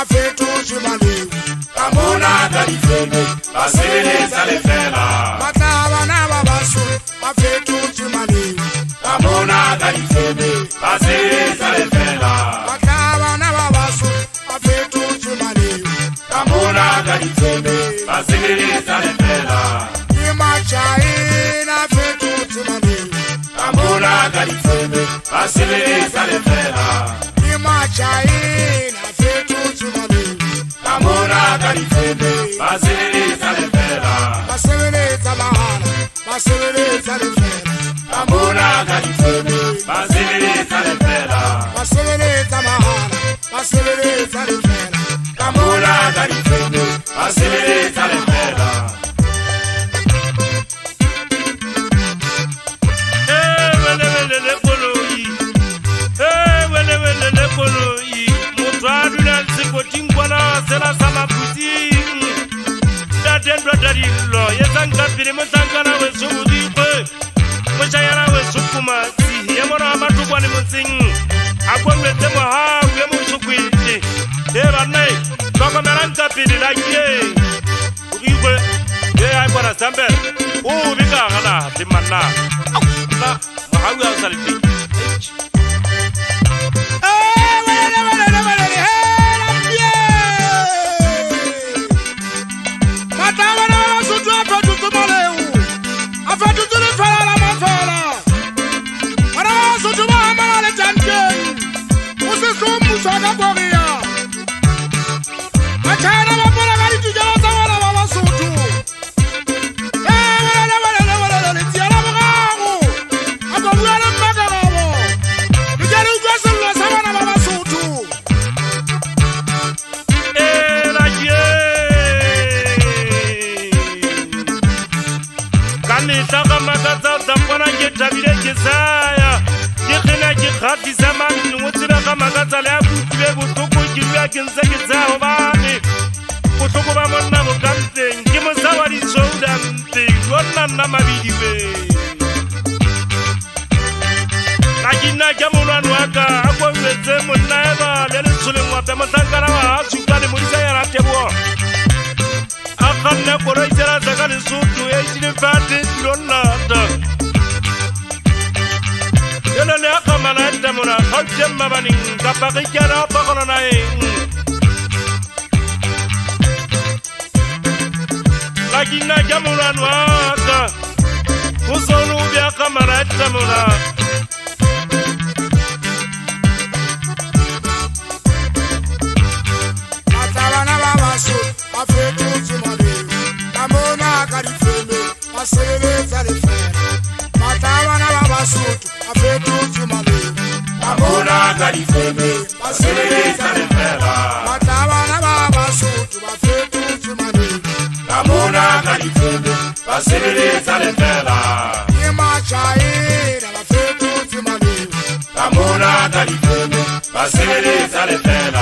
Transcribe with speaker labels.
Speaker 1: a fait tout du malé.
Speaker 2: Kamona Galifeme, Basebeletsa lefela.
Speaker 1: Matabana babasu, a fait tout du malé.
Speaker 2: Kamona Galifeme, Basebeletsa lefela.
Speaker 1: Matabana babasu, a fait tout du malé.
Speaker 2: Kamona Galifeme, Basebeletsa lefela.
Speaker 1: Imachain a fait tout du malé.
Speaker 2: Kamona Galifeme, Basebeletsa lefela.
Speaker 1: Imachain a fait tout du malé.
Speaker 2: Kamona Galifeme, Basebeletsa lefela.
Speaker 1: Basebeletsa bahana, basebeletsa lefela.
Speaker 2: Kamona Galifeme, Basebeletsa lefela.
Speaker 1: Basebeletsa bahana, basebeletsa lefela.
Speaker 2: Kamona Galifeme, Basebeletsa lefela.
Speaker 3: Sela sama puting da dendro darilo yezanga pili mutangana wesudi kwe muchayana wesukuma si yamora amatuko ni mutsing akwemwe temo ha yemu sukwiti era nei bako meranga pili lakie ukwe ye ai para sambe bika ngana timana na mahawu saliti
Speaker 2: Basebeletsa lefela.